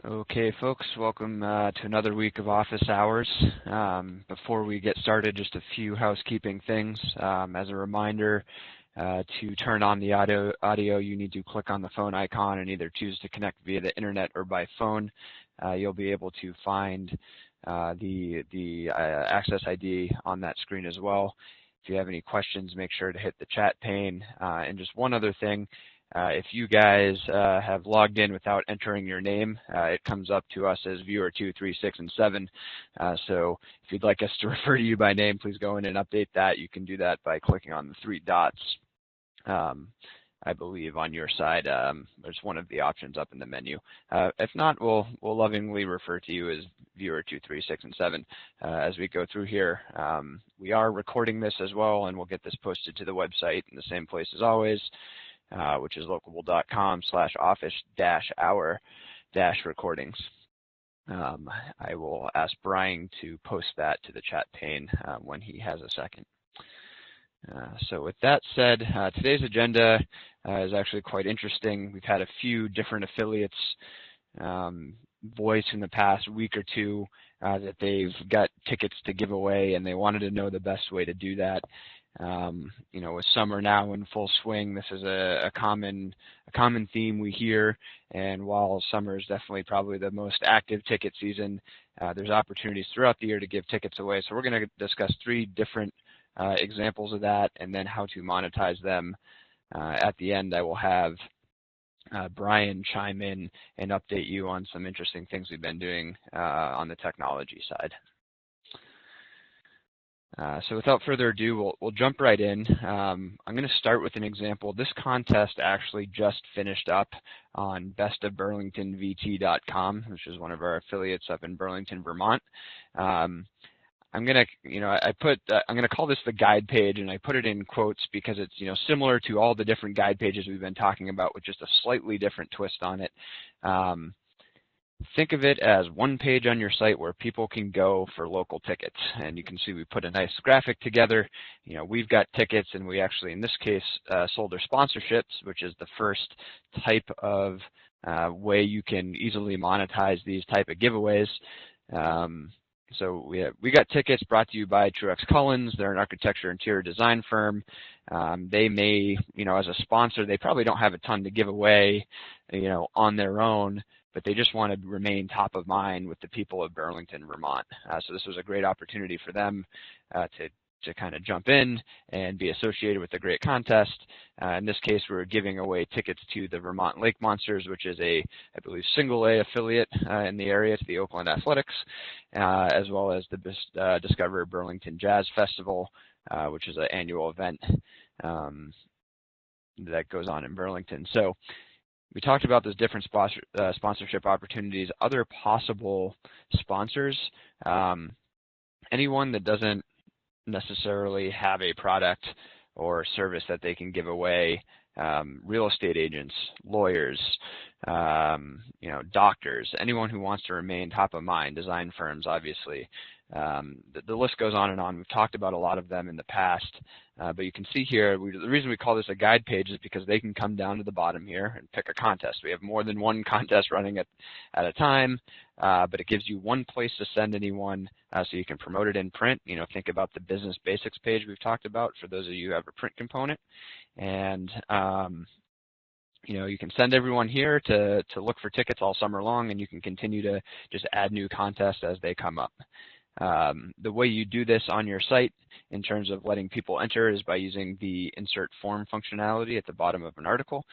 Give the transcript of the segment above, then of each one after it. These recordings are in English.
Okay, folks, welcome to another week of office hours. Before we get started, just a few housekeeping things. As a reminder, to turn on the audio, you need to click on the phone icon and either choose to connect via the internet or by phone. You'll be able to find the access ID on that screen as well. If you have any questions, make sure to hit the chat pane. And just one other thing. If you guys have logged in without entering your name, it comes up to us as viewer 2, 3, 6, and 7. So if you'd like us to refer to you by name, please go in and update that. You can do that by clicking on the 3 dots, I believe, on your side. There's one of the options up in the menu. If not, we'll lovingly refer to you as viewer 2, 3, 6, and 7 as we go through here. We are recording this as well, and we'll get this posted to the website in the same place as always. Which is locable.com/office-hour-recordings. I will ask Brian to post that to the chat pane when he has a second. So with that said, today's agenda is actually quite interesting. We've had a few different affiliates voice in the past week or two that they've got tickets to give away, and they wanted to know the best way to do that. With summer now in full swing, this is a common theme we hear. And while summer is definitely probably the most active ticket season, there's opportunities throughout the year to give tickets away. So we're going to discuss 3 different examples of that, and then how to monetize them. At the end, I will have Brian chime in and update you on some interesting things we've been doing on the technology side. So without further ado, we'll jump right in. I'm going to start with an example. This contest actually just finished up on bestofburlingtonvt.com, which is one of our affiliates up in Burlington, Vermont. I'm going to call this the guide page, and I put it in quotes because it's similar to all the different guide pages we've been talking about, with just a slightly different twist on it. Think of it as one page on your site where people can go for local tickets. And you can see we put a nice graphic together. We've got tickets, and we actually, in this case, sold our sponsorships, which is the first type of way you can easily monetize these type of giveaways. So we got tickets brought to you by Truex Collins. They're an architecture interior design firm. They may, as a sponsor, they probably don't have a ton to give away, on their own, but they just want to remain top of mind with the people of Burlington, Vermont. So this was a great opportunity for them to kind of jump in and be associated with a great contest. In this case, we're giving away tickets to the Vermont Lake Monsters, which is I believe, single A affiliate in the area to the Oakland Athletics, as well as the Discover Burlington Jazz Festival, which is an annual event that goes on in Burlington. So we talked about those different sponsorship opportunities, other possible sponsors, anyone that doesn't necessarily have a product or service that they can give away, real estate agents, lawyers, doctors, anyone who wants to remain top of mind, design firms, obviously. The list goes on and on. We've talked about a lot of them in the past, but you can see here, the reason we call this a guide page is because they can come down to the bottom here and pick a contest. We have more than one contest running at a time, but it gives you one place to send anyone so you can promote it in print. Think about the business basics page we've talked about for those of you who have a print component. And you can send everyone here to look for tickets all summer long, and you can continue to just add new contests as they come up. The way you do this on your site in terms of letting people enter is by using the insert form functionality at the bottom of an article.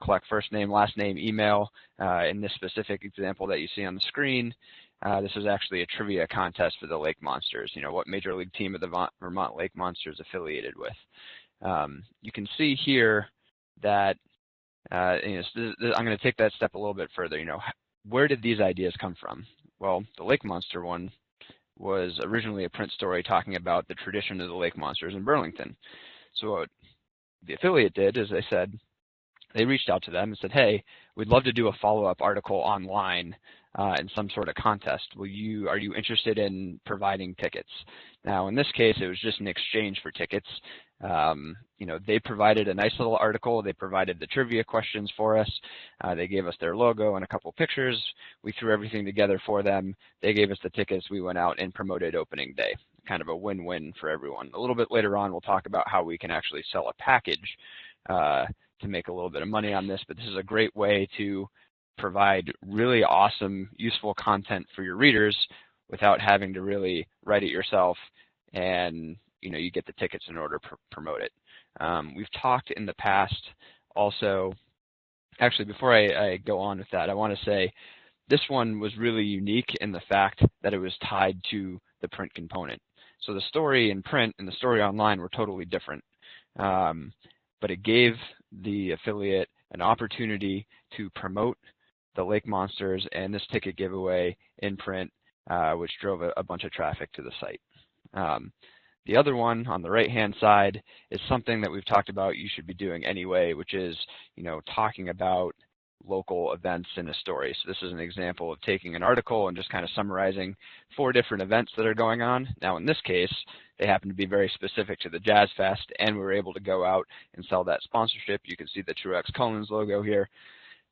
Collect first name, last name, email. In this specific example that you see on the screen, this is actually a trivia contest for the Lake Monsters. What major league team of the Vermont Lake Monsters affiliated with? You can see here that I'm going to take that step a little bit further. Where did these ideas come from? Well, the Lake Monster one was originally a print story talking about the tradition of the Lake Monsters in Burlington. So what the affiliate did is they reached out to them and said, hey, we'd love to do a follow-up article online in some sort of contest. Are you interested in providing tickets? Now, in this case, it was just an exchange for tickets. They provided a nice little article. They provided the trivia questions for us. They gave us their logo and a couple pictures. We threw everything together for them. They gave us the tickets. We went out and promoted opening day. Kind of a win-win for everyone. A little bit later on, we'll talk about how we can actually sell a package to make a little bit of money on this, but this is a great way to provide really awesome, useful content for your readers without having to really write it yourself, and you get the tickets in order to promote it. We've talked in the past also, actually before I go on with that, I want to say this one was really unique in the fact that it was tied to the print component. So the story in print and the story online were totally different. But it gave the affiliate an opportunity to promote the Lake Monsters and this ticket giveaway in print, which drove a bunch of traffic to the site. The other one on the right-hand side is something that we've talked about you should be doing anyway, which is, talking about local events in a story. So this is an example of taking an article and just kind of summarizing 4 different events that are going on. Now, in this case, they happen to be very specific to the Jazz Fest, and we were able to go out and sell that sponsorship. You can see the Truex Collins logo here.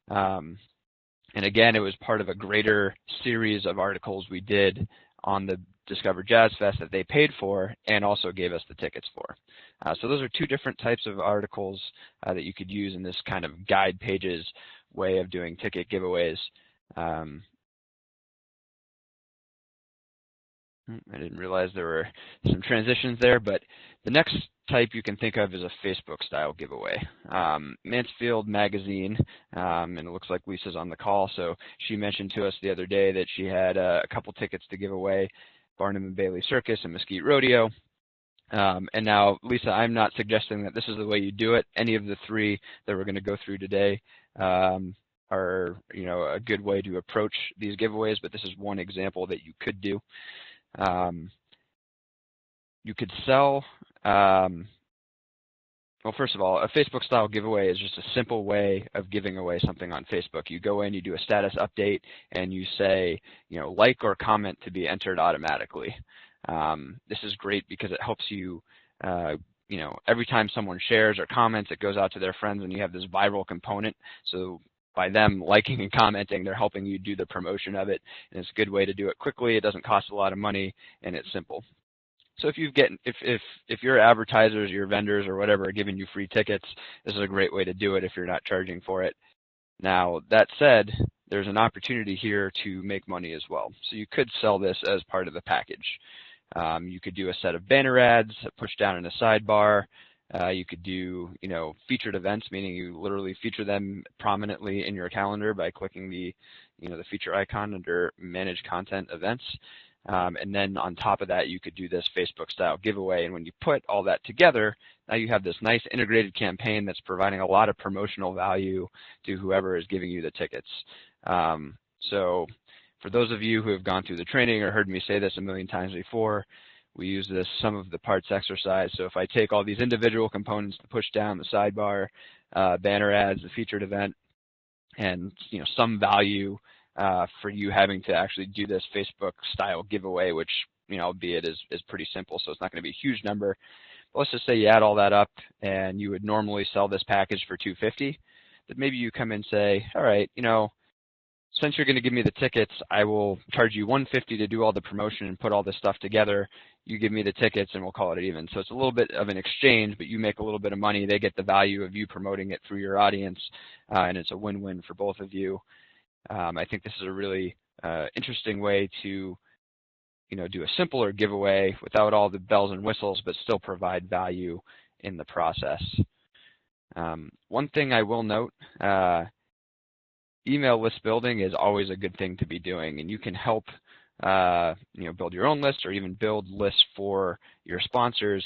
And again, it was part of a greater series of articles we did on the Discover Jazz Fest that they paid for and also gave us the tickets for. So those are 2 different types of articles that you could use in this kind of guide pages way of doing ticket giveaways. I didn't realize there were some transitions there, but the next type you can think of is a Facebook style giveaway. Mansfield Magazine, and it looks like Lisa's on the call, so she mentioned to us the other day that she had a couple tickets to give away, Barnum and Bailey Circus and Mesquite Rodeo. And now, Lisa, I'm not suggesting that this is the way you do it. Any of the 3 that we're going to go through today are, a good way to approach these giveaways, but this is one example that you could do. You could sell, well, first of all, a Facebook style giveaway is just a simple way of giving away something on Facebook. You go in, you do a status update, and you say, like or comment to be entered automatically. This is great because it helps you, every time someone shares or comments, it goes out to their friends, and you have this viral component. So by them liking and commenting, they're helping you do the promotion of it, and it's a good way to do it quickly. It doesn't cost a lot of money, and it's simple. So if your advertisers, your vendors, or whatever are giving you free tickets, this is a great way to do it if you're not charging for it. Now, that said, there's an opportunity here to make money as well. So you could sell this as part of the package. You could do a set of banner ads, push down in a sidebar. You could do, featured events, meaning you literally feature them prominently in your calendar by clicking the feature icon under Manage Content Events. And then on top of that, you could do this Facebook style giveaway. And when you put all that together, now you have this nice integrated campaign that's providing a lot of promotional value to whoever is giving you the tickets. So for those of you who have gone through the training or heard me say this a million times before, we use this sum of the parts exercise. So if I take all these individual components to push down the sidebar, banner ads, the featured event, and some value for you having to actually do this Facebook style giveaway, which albeit is pretty simple, so it's not going to be a huge number. But let's just say you add all that up, and you would normally sell this package for $250. But maybe you come in and say, all right, since you're going to give me the tickets, I will charge you $150 to do all the promotion and put all this stuff together. You give me the tickets, and we'll call it even. So it's a little bit of an exchange, but you make a little bit of money. They get the value of you promoting it through your audience, and it's a win-win for both of you. I think this is a really interesting way to, do a simpler giveaway without all the bells and whistles, but still provide value in the process. One thing I will note, email list building is always a good thing to be doing, and you can help build your own list or even build lists for your sponsors.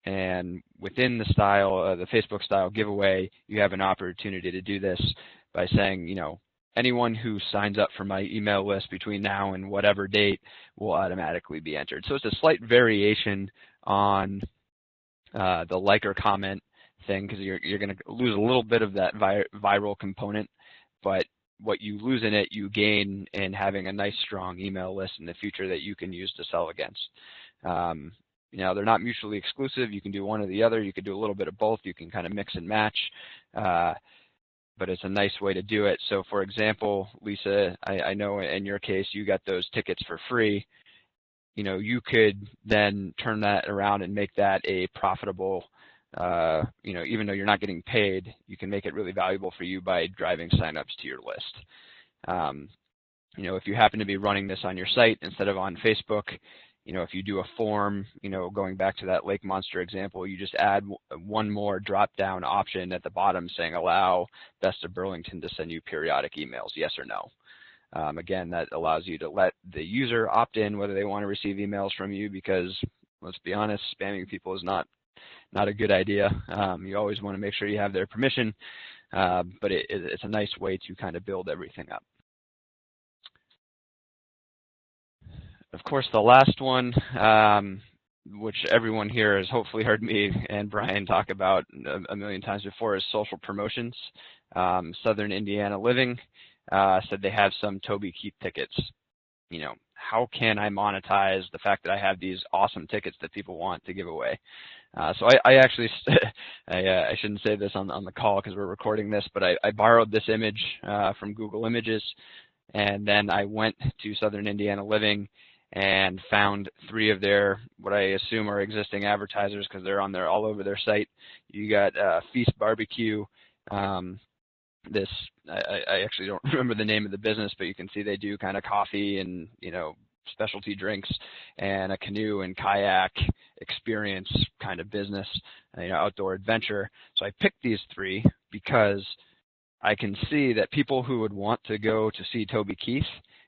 And within the style, the Facebook style giveaway, you have an opportunity to do this by saying, anyone who signs up for my email list between now and whatever date will automatically be entered. So it's a slight variation on the like or comment thing, because you're going to lose a little bit of that viral component, but what you lose in it, you gain in having a nice, strong email list in the future that you can use to sell against. They're not mutually exclusive. You can do one or the other. You could do a little bit of both. You can kind of mix and match, but it's a nice way to do it. So, for example, Lisa, I know in your case you got those tickets for free. You could then turn that around and make that a profitable, even though you're not getting paid, you can make it really valuable for you by driving signups to your list. If you happen to be running this on your site instead of on Facebook, if you do a form, going back to that Lake Monster example, you just add one more drop-down option at the bottom saying allow Best of Burlington to send you periodic emails, yes or no. Again, that allows you to let the user opt in whether they want to receive emails from you, because let's be honest, spamming people is not a good idea. You always want to make sure you have their permission, but it's a nice way to kind of build everything up. Of course, the last one, which everyone here has hopefully heard me and Brian talk about a million times before, is social promotions. Southern Indiana Living said they have some Toby Keith tickets. How can I monetize the fact that I have these awesome tickets that people want to give away? So I actually, I shouldn't say this on the call because we're recording this, but I borrowed this image from Google Images, and then I went to Southern Indiana Living and found 3 of their, what I assume are existing advertisers because they're on there all over their site. You got Feast Barbecue. I actually don't remember the name of the business, but you can see they do kind of coffee and, specialty drinks, and a canoe and kayak experience kind of business, outdoor adventure. So I picked these 3 because I can see that people who would want to go to see Toby Keith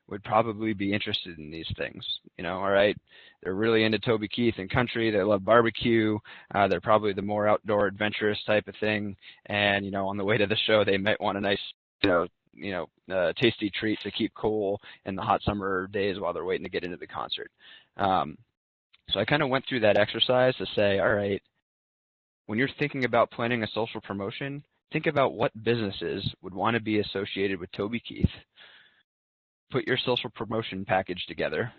would probably be interested in these things. All right, they're really into Toby Keith and country. They love barbecue. They're probably the more outdoor adventurous type of thing. And, on the way to the show, they might want a nice, tasty treat to keep cool in the hot summer days while they're waiting to get into the concert. So I kind of went through that exercise to say, all right, when you're thinking about planning a social promotion, think about what businesses would want to be associated with Toby Keith. Put your social promotion package together,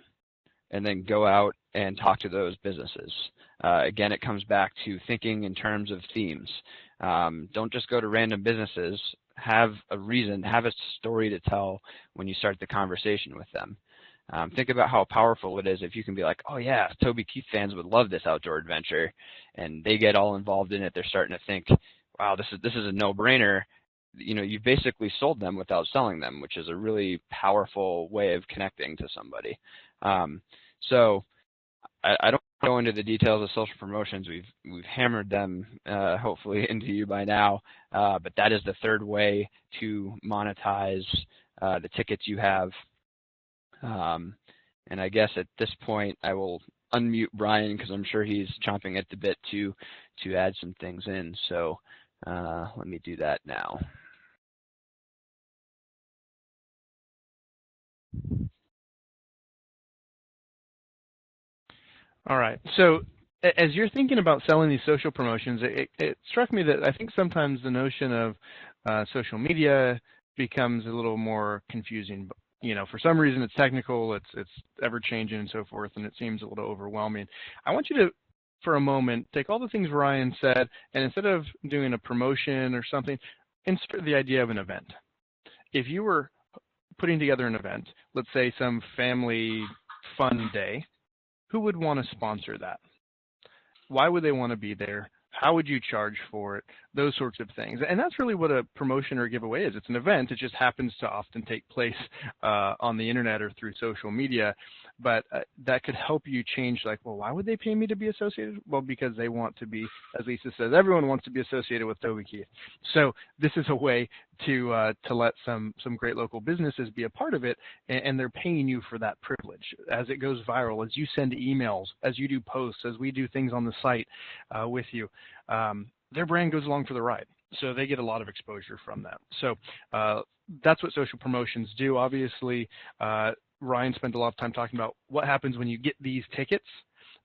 and then go out and talk to those businesses. Again, it comes back to thinking in terms of themes. Don't just go to random businesses. Have a reason, have a story to tell when you start the conversation with them. Think about how powerful it is if you can be like, oh yeah, Toby Keith fans would love this outdoor adventure, and they get all involved in it. They're starting to think, wow, this is a no-brainer. You basically sold them without selling them, which is a really powerful way of connecting to somebody. So I don't go into the details of social promotions. We've hammered them hopefully into you by now, but that is the third way to monetize the tickets you have. And I guess at this point I will unmute Brian because I'm sure he's chomping at the bit to add some things in. So let me do that now. All right. So as you're thinking about selling these social promotions, it struck me that I think sometimes the notion of social media becomes a little more confusing. For some reason it's technical, it's ever changing and so forth, and it seems a little overwhelming. I want you to, for a moment, take all the things Ryan said, and instead of doing a promotion or something, insert the idea of an event. If you were putting together an event, let's say some family fun day, who would want to sponsor that? Why would they want to be there? How would you charge for it? Those sorts of things. And that's really what a promotion or a giveaway is. It's an event. It just happens to often take place on the internet or through social media. But that could help you change, like, well, why would they pay me to be associated? Well, because they want to be, as Lisa says, everyone wants to be associated with Toby Keith. So this is a way to let some great local businesses be a part of it, and they're paying you for that privilege. As it goes viral, as you send emails, as you do posts, as we do things on the site with you, their brand goes along for the ride. So they get a lot of exposure from that. So that's what social promotions do. Obviously, Ryan spent a lot of time talking about what happens when you get these tickets,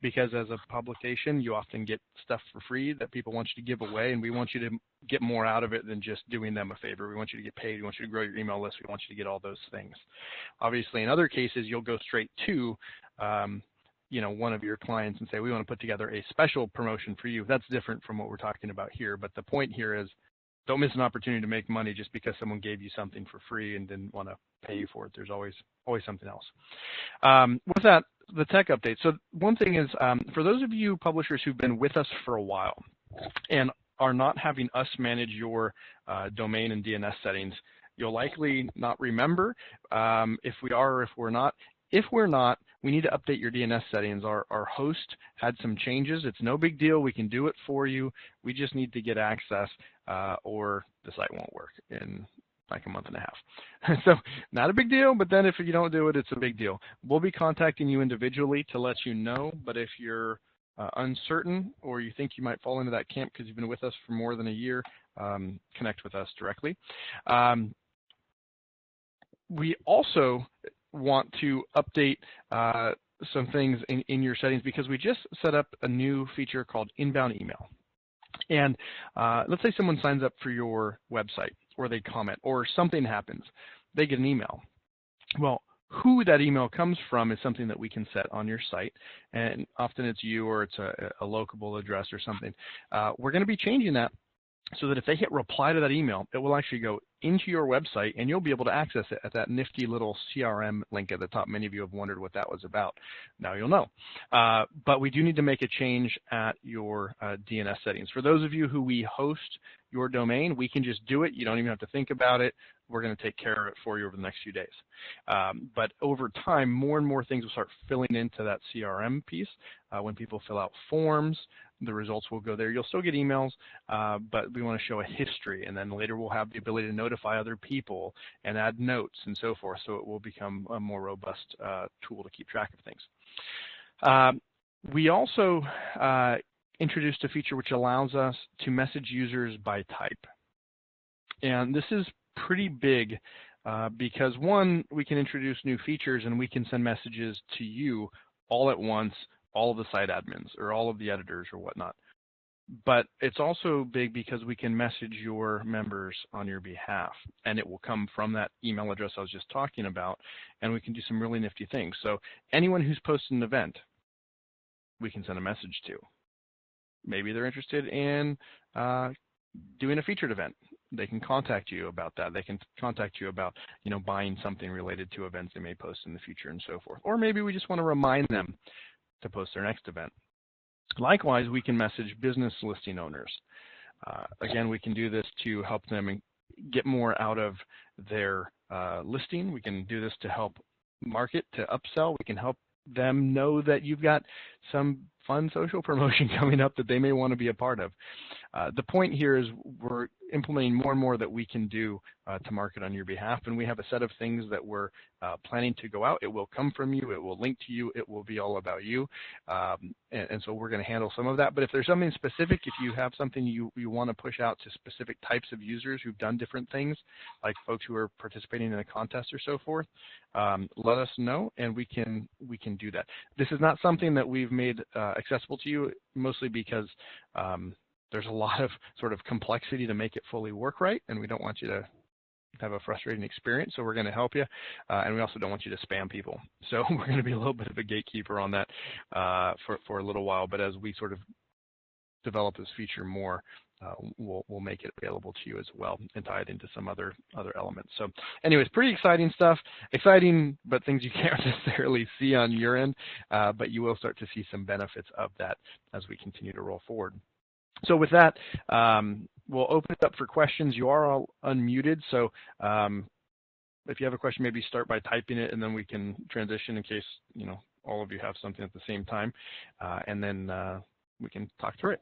because as a publication, you often get stuff for free that people want you to give away, and we want you to get more out of it than just doing them a favor. We want you to get paid. We want you to grow your email list. We want you to get all those things. Obviously, in other cases, you'll go straight to one of your clients and say, we want to put together a special promotion for you. That's different from what we're talking about here. But the point here is, don't miss an opportunity to make money just because someone gave you something for free and didn't want to pay you for it. There's always something else. With that, the tech update. So one thing is, for those of you publishers who've been with us for a while and are not having us manage your domain and DNS settings, you'll likely not remember if we are or if we're not. If we're not, we need to update your DNS settings. Our host had some changes. It's no big deal. We can do it for you. We just need to get access or the site won't work in like a month and a half. So not a big deal, but then if you don't do it, it's a big deal. We'll be contacting you individually to let you know, but if you're uncertain or you think you might fall into that camp because you've been with us for more than a year, connect with us directly. We also want to update some things in your settings because we just set up a new feature called inbound email. And let's say someone signs up for your website or they comment or something happens, they get an email. Well, who that email comes from is something that we can set on your site, and often it's you or it's a Locable address or something. We're going to be changing that so that if they hit reply to that email, it will actually go into your website and you'll be able to access it at that nifty little CRM link at the top. Many of you have wondered what that was about. Now you'll know. But we do need to make a change at your DNS settings. For those of you who we host your domain, we can just do it. You don't even have to think about it. We're going to take care of it for you over the next few days. But over time, more and more things will start filling into that CRM piece. When people fill out forms, the results will go there. You'll still get emails, but we want to show a history, and then later we'll have the ability to notify other people and add notes and so forth, so it will become a more robust tool to keep track of things. We also introduced a feature which allows us to message users by type. And this is pretty big because, one, we can introduce new features and we can send messages to you all at once, all of the site admins or all of the editors or whatnot. But it's also big because we can message your members on your behalf, and it will come from that email address I was just talking about, and we can do some really nifty things. So anyone who's posted an event, we can send a message to. Maybe they're interested in doing a featured event. They can contact you about that. They can contact you about, buying something related to events they may post in the future and so forth. Or maybe we just want to remind them to post their next event. Likewise, we can message business listing owners. Again, we can do this to help them get more out of their listing. We can do this to help market, to upsell. We can help them know that you've got some fun social promotion coming up that they may want to be a part of. The point here is we're implementing more and more that we can do to market on your behalf, and we have a set of things that we're planning to go out. It will come from you. It will link to you. It will be all about you, and so we're going to handle some of that. But if there's something specific, if you have something you want to push out to specific types of users who've done different things, like folks who are participating in a contest or so forth, let us know, and we can do that. This is not something that we've made accessible to you, mostly because there's a lot of sort of complexity to make it fully work right, and we don't want you to have a frustrating experience, so we're going to help you, and we also don't want you to spam people. So we're going to be a little bit of a gatekeeper on that for a little while, but as we sort of develop this feature more, we'll make it available to you as well and tie it into some other elements. So anyways, pretty exciting stuff. Exciting, but things you can't necessarily see on your end, but you will start to see some benefits of that as we continue to roll forward. So with that, we'll open it up for questions. You are all unmuted, so if you have a question, maybe start by typing it, and then we can transition in case all of you have something at the same time, and then we can talk through it.